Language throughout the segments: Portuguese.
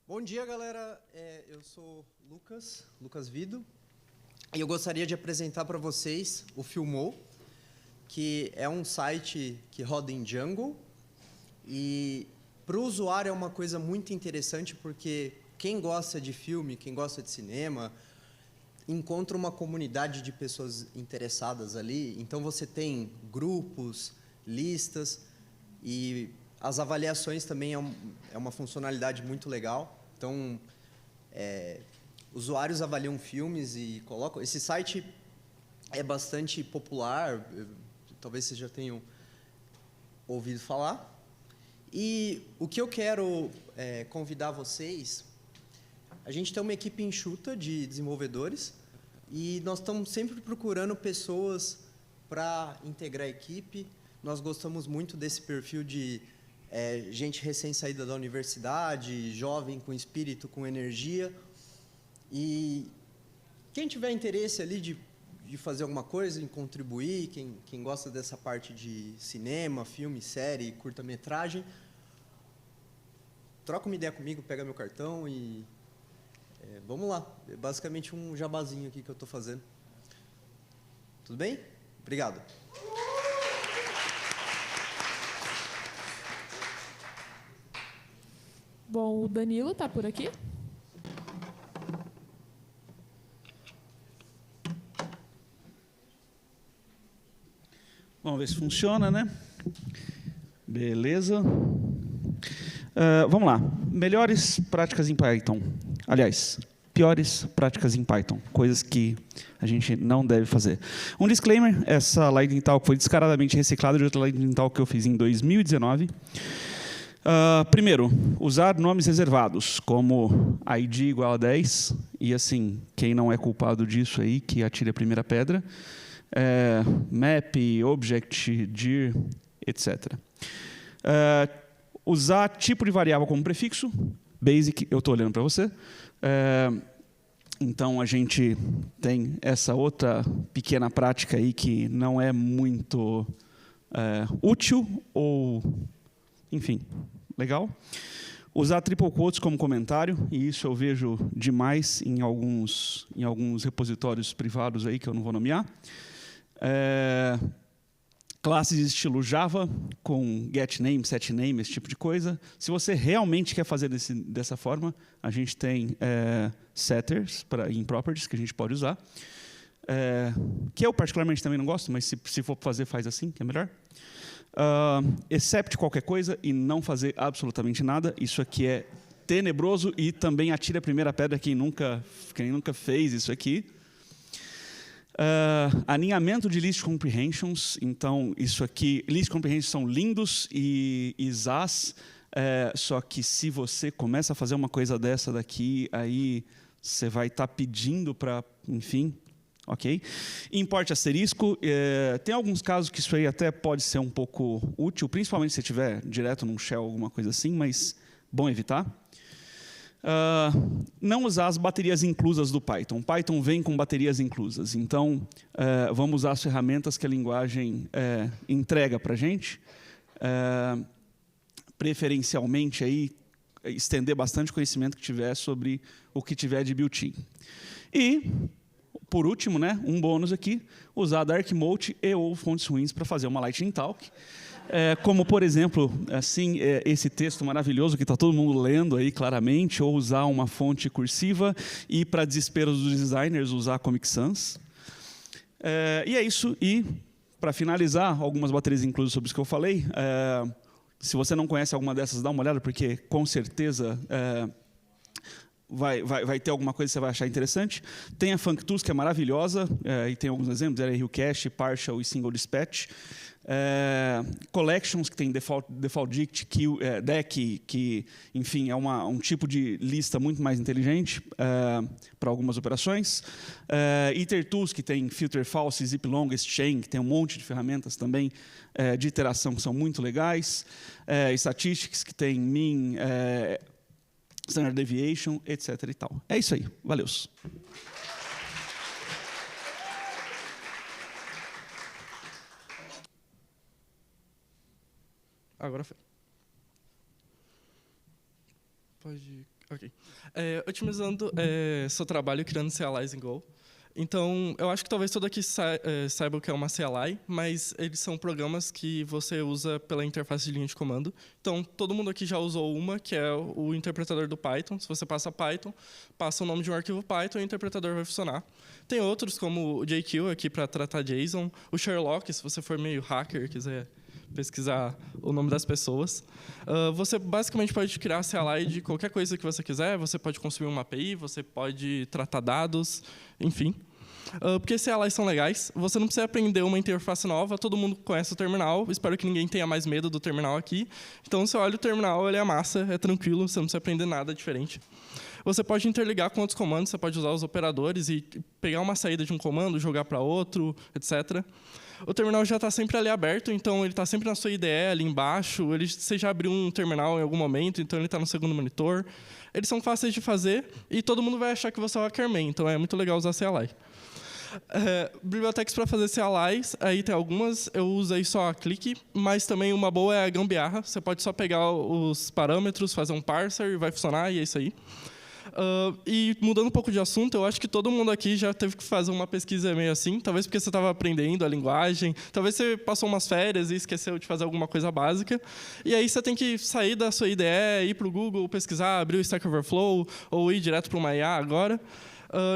Bom dia, galera. Eu sou Lucas Vido, e eu gostaria de apresentar para vocês o Filmou, que é um site que roda em Django. E para o usuário é uma coisa muito interessante, porque quem gosta de filme, quem gosta de cinema, encontra uma comunidade de pessoas interessadas ali. Então você tem grupos, listas, e as avaliações também é uma funcionalidade muito legal. Então, usuários avaliam filmes e colocam... Esse site é bastante popular, talvez vocês já tenham ouvido falar. E o que eu quero convidar vocês... A gente tem uma equipe enxuta de desenvolvedores e nós estamos sempre procurando pessoas para integrar a equipe. Nós gostamos muito desse perfil de gente recém-saída da universidade, jovem, com espírito, com energia. E quem tiver interesse ali de fazer alguma coisa, em contribuir, quem gosta dessa parte de cinema, filme, série, curta-metragem, troca uma ideia comigo, pega meu cartão e... vamos lá. É basicamente um jabazinho aqui que eu estou fazendo. Tudo bem? Obrigado. Bom, o Danilo está por aqui. Vamos ver se funciona, né? Beleza. Vamos lá. Melhores práticas em Python. Aliás, piores práticas em Python. Coisas que a gente não deve fazer. Um disclaimer, essa Lightning Talk foi descaradamente reciclada de outra Lightning Talk que eu fiz em 2019. Primeiro, usar nomes reservados, como ID igual a 10. E, assim, quem não é culpado disso aí, que atire a primeira pedra. Map, Object, dir, etc. Usar tipo de variável como prefixo. Basic, eu estou olhando para você. Então, a gente tem essa outra pequena prática aí que não é muito útil ou, enfim, legal. Usar triple quotes como comentário, e isso eu vejo demais em alguns repositórios privados aí que eu não vou nomear. Classes estilo Java, com getName, setName, esse tipo de coisa. Se você realmente quer fazer dessa forma, a gente tem setters em properties que a gente pode usar. Que eu particularmente também não gosto, mas se for fazer, faz assim, que é melhor. Except qualquer coisa e não fazer absolutamente nada. Isso aqui é tenebroso e também atire a primeira pedra quem nunca fez isso aqui. Alinhamento de list comprehensions. Então, isso aqui, list comprehensions são lindos e SAS, só que se você começa a fazer uma coisa dessa daqui, aí você vai estar pedindo para, enfim, ok? Import asterisco. Tem alguns casos que isso aí até pode ser um pouco útil, principalmente se você estiver direto num shell, alguma coisa assim, mas bom evitar. Não usar as baterias inclusas do Python. O Python vem com baterias inclusas. Então, vamos usar as ferramentas que a linguagem entrega para a gente. Preferencialmente, aí, estender bastante conhecimento que tiver sobre o que tiver de built-in. E, por último, né, um bônus aqui, usar dark mode e ou fontes ruins para fazer uma Lightning Talk. Como, por exemplo, assim, esse texto maravilhoso que está todo mundo lendo aí claramente, ou usar uma fonte cursiva e, para desespero dos designers, usar Comic Sans. E é isso. E, para finalizar, algumas baterias inclusas sobre isso que eu falei. Se você não conhece alguma dessas, dá uma olhada, porque, com certeza, vai ter alguma coisa que você vai achar interessante. Tem a FuncTools, que é maravilhosa, e tem alguns exemplos, Rio Cache, Partial e Single Dispatch. Collections, que tem default dict, deck, que, enfim, é um tipo de lista muito mais inteligente para algumas operações. IterTools, que tem filter false, zip longest chain, que tem um monte de ferramentas também de iteração que são muito legais. Statistics, que tem mean, standard deviation, etc. e tal. É isso aí. Valeu. Agora foi. Pode... Ok. Otimizando seu trabalho criando CLIs em Go. Então, eu acho que talvez todos aqui saibam o que é uma CLI, mas eles são programas que você usa pela interface de linha de comando. Então, todo mundo aqui já usou uma, que é o interpretador do Python. Se você passa Python, passa o nome de um arquivo Python e o interpretador vai funcionar. Tem outros, como o JQ, aqui para tratar JSON. O Sherlock, se você for meio hacker, quiser pesquisar o nome das pessoas. Você basicamente pode criar CLI de qualquer coisa que você quiser. Você pode construir uma API, você pode tratar dados, enfim. Porque CLIs são legais. Você não precisa aprender uma interface nova. Todo mundo conhece o terminal. Espero que ninguém tenha mais medo do terminal aqui. Então, você olha o terminal, ele é massa, é tranquilo. Você não precisa aprender nada diferente. Você pode interligar com outros comandos. Você pode usar os operadores e pegar uma saída de um comando, jogar para outro, etc. O terminal já está sempre ali aberto, então ele está sempre na sua IDE, ali embaixo. Você já abriu um terminal em algum momento, então ele está no segundo monitor. Eles são fáceis de fazer e todo mundo vai achar que você é o Hackerman, então é muito legal usar CLI. Bibliotecas para fazer CLIs, aí tem algumas, eu usei só a Click, mas também uma boa é a Gambiarra. Você pode só pegar os parâmetros, fazer um parser e vai funcionar, e é isso aí. E mudando um pouco de assunto, eu acho que todo mundo aqui já teve que fazer uma pesquisa meio assim, talvez porque você estava aprendendo a linguagem, talvez você passou umas férias e esqueceu de fazer alguma coisa básica, e aí você tem que sair da sua IDE, ir para o Google, pesquisar, abrir o Stack Overflow, ou ir direto para uma IA agora.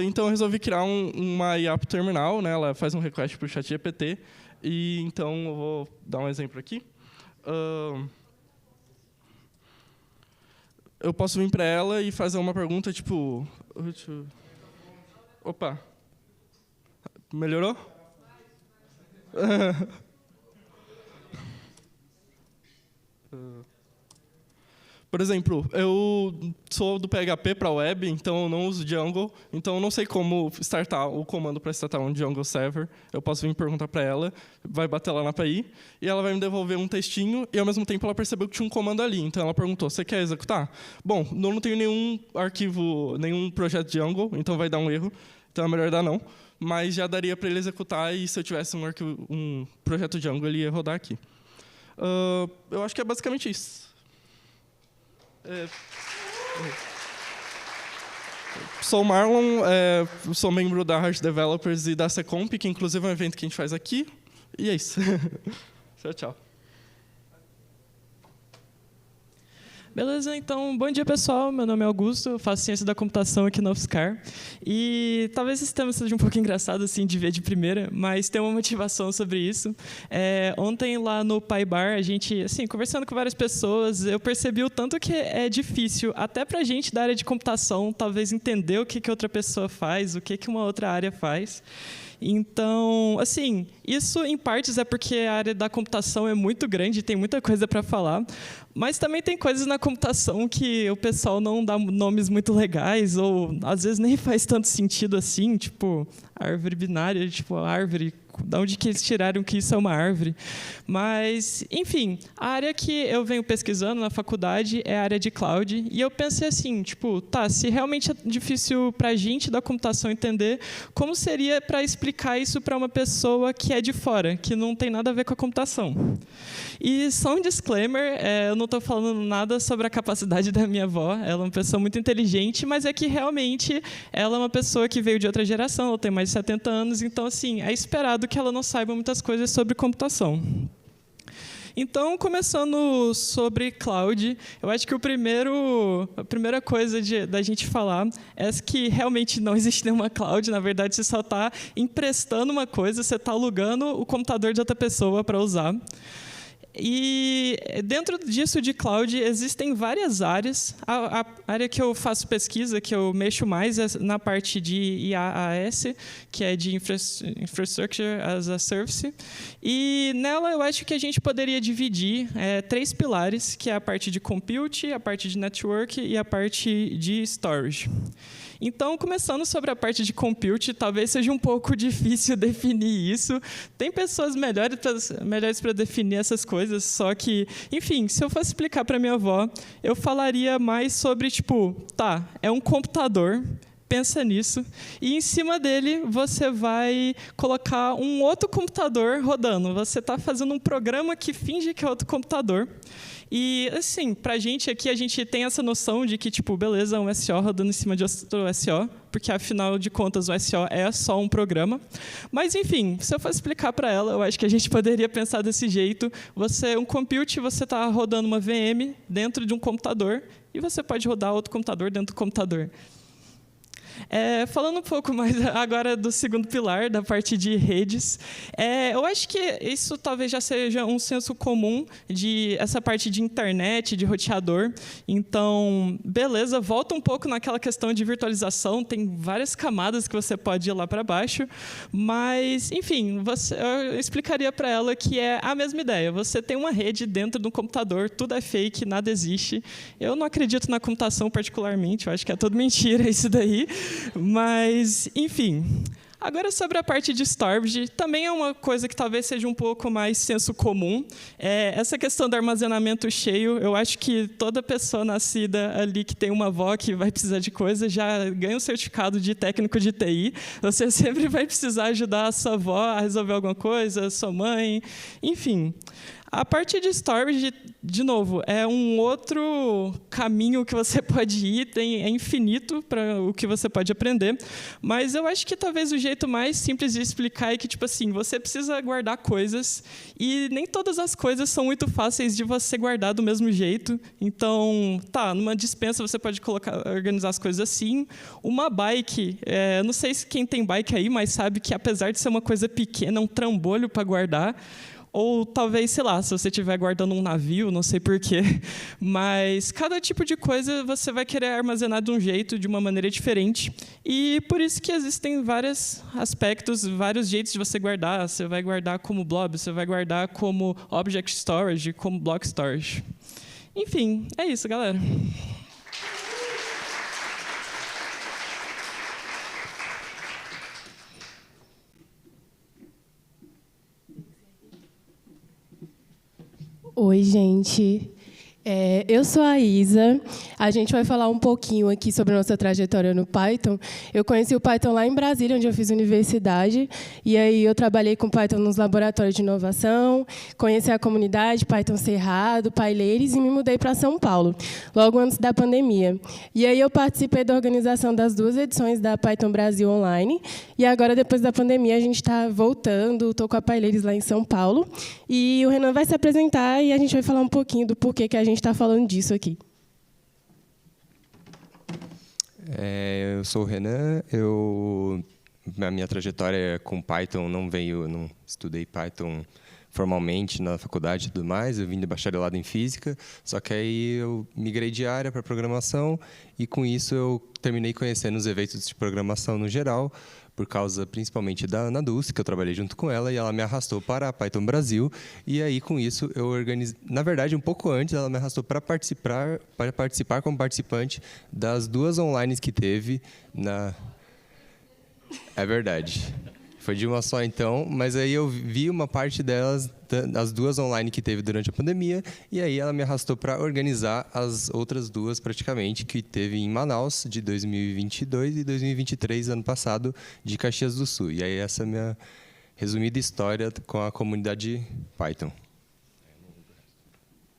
Então, eu resolvi criar uma IA para o terminal, né? Ela faz um request para o ChatGPT, e então eu vou dar um exemplo aqui. Eu posso vir para ela e fazer uma pergunta, tipo... Opa. Melhorou? Por exemplo, eu sou do PHP para web, então eu não uso Django, então eu não sei como startar o comando para startar um Django server. Eu posso vir perguntar para ela, vai bater lá na API, e ela vai me devolver um textinho, e ao mesmo tempo ela percebeu que tinha um comando ali. Então ela perguntou, você quer executar? Bom, eu não tenho nenhum arquivo, nenhum projeto Django, então vai dar um erro, então é melhor dar não. Mas já daria para ele executar, e se eu tivesse um projeto Django, ele ia rodar aqui. Eu acho que é basicamente isso. Sou o Marlon, sou membro da Hard Developers e da Secomp, que inclusive é um evento que a gente faz aqui. E é isso. Tchau, tchau. Beleza, então, bom dia, pessoal. Meu nome é Augusto, eu faço ciência da computação aqui na UFSCar. E talvez esse tema seja um pouco engraçado assim, de ver de primeira, mas tem uma motivação sobre isso. Ontem, lá no PyBar, a gente, assim, conversando com várias pessoas, eu percebi o tanto que é difícil, até para a gente da área de computação, talvez entender o que outra pessoa faz, o que uma outra área faz. Então, assim, isso em partes é porque a área da computação é muito grande, tem muita coisa para falar, mas também tem coisas na computação que o pessoal não dá nomes muito legais, ou às vezes nem faz tanto sentido assim, tipo árvore binária, tipo árvore, de onde que eles tiraram que isso é uma árvore. Mas, enfim, a área que eu venho pesquisando na faculdade é a área de cloud, e eu pensei assim, tipo, tá, se realmente é difícil para a gente da computação entender, como seria para explicar isso para uma pessoa que é de fora, que não tem nada a ver com a computação? E só um disclaimer, eu não estou falando nada sobre a capacidade da minha avó, ela é uma pessoa muito inteligente, mas é que realmente ela é uma pessoa que veio de outra geração, ela tem mais de 70 anos, então, assim, é esperado que ela não saiba muitas coisas sobre computação. Então, começando sobre cloud, eu acho que a primeira coisa da gente falar é que realmente não existe nenhuma cloud. Na verdade, você só está emprestando uma coisa, você está alugando o computador de outra pessoa para usar. E dentro disso de cloud existem várias áreas. A área que eu faço pesquisa, que eu mexo mais, é na parte de IaaS, que é de Infrastructure as a Service. E nela eu acho que a gente poderia dividir 3 pilares, que é a parte de compute, a parte de network e a parte de storage. Então, começando sobre a parte de compute, talvez seja um pouco difícil definir isso. Tem pessoas melhores para definir essas coisas, só que, enfim, se eu fosse explicar para minha avó, eu falaria mais sobre, tipo, tá, é um computador, pensa nisso, e em cima dele você vai colocar um outro computador rodando. Você está fazendo um programa que finge que é outro computador. E, assim, pra gente aqui, a gente tem essa noção de que, tipo, beleza, um SO rodando em cima de outro SO, porque, afinal de contas, o SO é só um programa. Mas, enfim, se eu fosse explicar para ela, eu acho que a gente poderia pensar desse jeito. Um compute, você está rodando uma VM dentro de um computador, e você pode rodar outro computador dentro do computador. Falando um pouco mais agora do segundo pilar, da parte de redes, eu acho que isso talvez já seja um senso comum de essa parte de internet, de roteador. Então, beleza, volta um pouco naquela questão de virtualização, tem várias camadas que você pode ir lá para baixo, mas, enfim, eu explicaria para ela que é a mesma ideia. Você tem uma rede dentro do computador, tudo é fake, nada existe. Eu não acredito na computação particularmente, eu acho que é tudo mentira isso daí. Mas, enfim. Agora, sobre a parte de storage, também é uma coisa que talvez seja um pouco mais senso comum. Essa questão do armazenamento cheio, eu acho que toda pessoa nascida ali que tem uma avó que vai precisar de coisa já ganha um certificado de técnico de TI. Você sempre vai precisar ajudar a sua avó a resolver alguma coisa, sua mãe, enfim. A parte de storage, de novo, é um outro caminho que você pode ir, é infinito para o que você pode aprender, mas eu acho que talvez o jeito mais simples de explicar é que, tipo assim, você precisa guardar coisas e nem todas as coisas são muito fáceis de você guardar do mesmo jeito. Então, numa despensa você pode organizar as coisas assim. Uma bike, não sei se quem tem bike aí, mas sabe que apesar de ser uma coisa pequena, é um trambolho para guardar. Ou talvez, sei lá, se você estiver guardando um navio, não sei porquê. Mas cada tipo de coisa você vai querer armazenar de um jeito, de uma maneira diferente. E por isso que existem vários aspectos, vários jeitos de você guardar. Você vai guardar como blob, você vai guardar como object storage, como block storage. Enfim, é isso, galera. Oi, gente. Eu sou a Isa. A gente vai falar um pouquinho aqui sobre a nossa trajetória no Python. Eu conheci o Python lá em Brasília, onde eu fiz universidade. E aí eu trabalhei com Python nos laboratórios de inovação, conheci a comunidade Python Cerrado, PyLadies, e me mudei para São Paulo, logo antes da pandemia. E aí eu participei da organização das 2 edições da Python Brasil Online. E agora, depois da pandemia, a gente está voltando. Estou com a PyLadies lá em São Paulo. E o Renan vai se apresentar e a gente vai falar um pouquinho do porquê que a gente está falando disso aqui. Eu sou o Renan. A minha trajetória com Python não estudei Python formalmente na faculdade e tudo mais. Eu vim de bacharelado em física, só que aí eu migrei de área para programação e com isso eu terminei conhecendo os eventos de programação no geral, por causa principalmente da Ana Dulce, que eu trabalhei junto com ela, e ela me arrastou para a Python Brasil, e aí com isso eu organizei, na verdade um pouco antes, ela me arrastou para participar como participante das 2 online que teve na... É verdade. Foi de uma só, então, mas aí eu vi uma parte delas, as 2 online que teve durante a pandemia, e aí ela me arrastou para organizar as outras 2, praticamente, que teve em Manaus, de 2022 e 2023, ano passado, de Caxias do Sul. E aí essa é a minha resumida história com a comunidade Python.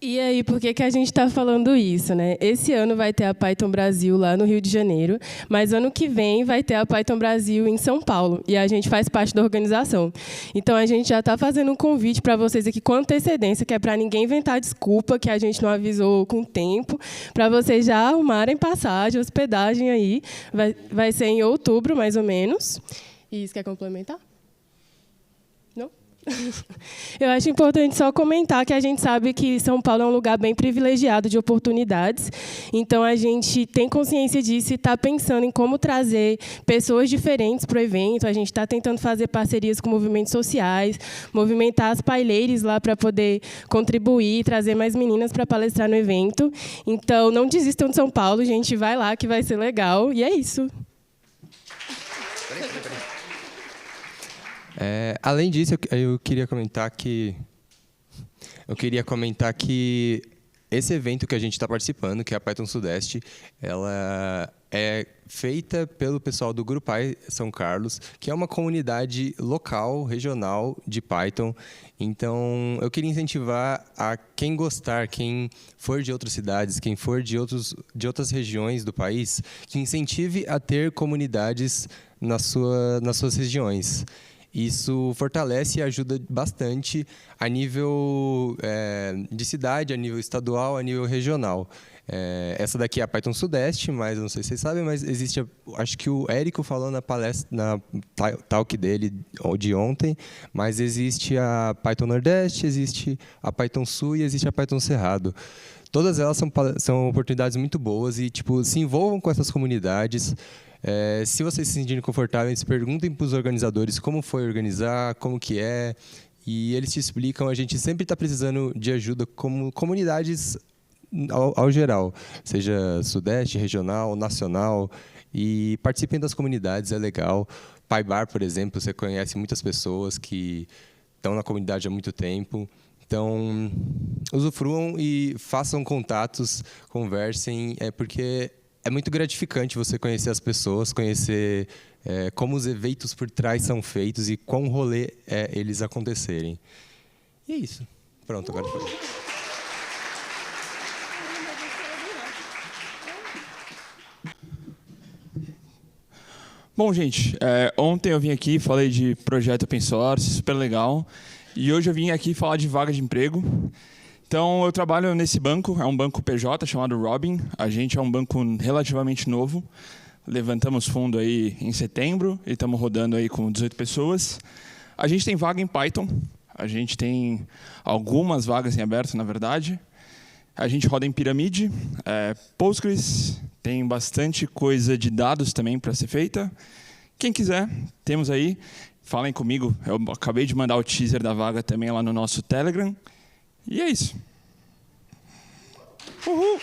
E aí, por que a gente está falando isso, né? Esse ano vai ter a Python Brasil lá no Rio de Janeiro, mas ano que vem vai ter a Python Brasil em São Paulo, e a gente faz parte da organização. Então, a gente já está fazendo um convite para vocês aqui com antecedência, que é para ninguém inventar desculpa, que a gente não avisou com tempo, para vocês já arrumarem passagem, hospedagem aí. Vai ser em outubro, mais ou menos. E isso quer complementar? Eu acho importante só comentar que a gente sabe que São Paulo é um lugar bem privilegiado de oportunidades, então a gente tem consciência disso e está pensando em como trazer pessoas diferentes para o evento. A gente está tentando fazer parcerias com movimentos sociais, movimentar as PyLadies lá para poder contribuir, trazer mais meninas para palestrar no evento. Então, não desistam de São Paulo, gente, vai lá que vai ser legal, e é isso. Além disso, eu queria comentar que esse evento que a gente está participando, que é a Python Sudeste, ela é feita pelo pessoal do Grupy São Carlos, que é uma comunidade local, regional de Python. Então, eu queria incentivar a quem gostar, quem for de outras cidades, quem for de outras regiões do país, que incentive a ter comunidades nas suas regiões. Isso fortalece e ajuda bastante a nível de cidade, a nível estadual, a nível regional. Essa daqui é a Python Sudeste, mas eu não sei se vocês sabem, mas existe, acho que o Érico falou na palestra, na talk dele de ontem, mas existe a Python Nordeste, existe a Python Sul e existe a Python Cerrado. Todas elas são oportunidades muito boas e tipo, se envolvam com essas comunidades. Se vocês se sentirem confortáveis, perguntem para os organizadores como foi organizar, como que é, e eles te explicam. A gente sempre está precisando de ajuda como comunidades ao geral, seja Sudeste, regional, nacional, e participem das comunidades, é legal. PyBar, por exemplo, você conhece muitas pessoas que estão na comunidade há muito tempo. Então, usufruam e façam contatos, conversem, porque é muito gratificante você conhecer as pessoas, conhecer como os eventos por trás são feitos e quão rolê é eles acontecerem. E é isso. Pronto, agora foi. Bom, gente, ontem eu vim aqui e falei de projeto open source, super legal. E hoje eu vim aqui falar de vaga de emprego. Então, eu trabalho nesse banco, é um banco PJ chamado Robin. A gente é um banco relativamente novo. Levantamos fundo aí em setembro e estamos rodando aí com 18 pessoas. A gente tem vaga em Python. A gente tem algumas vagas em aberto, na verdade. A gente roda em Pyramid, Postgres, tem bastante coisa de dados também para ser feita. Quem quiser, temos aí. Falem comigo. Eu acabei de mandar o teaser da vaga também lá no nosso Telegram. E é isso. Uhul!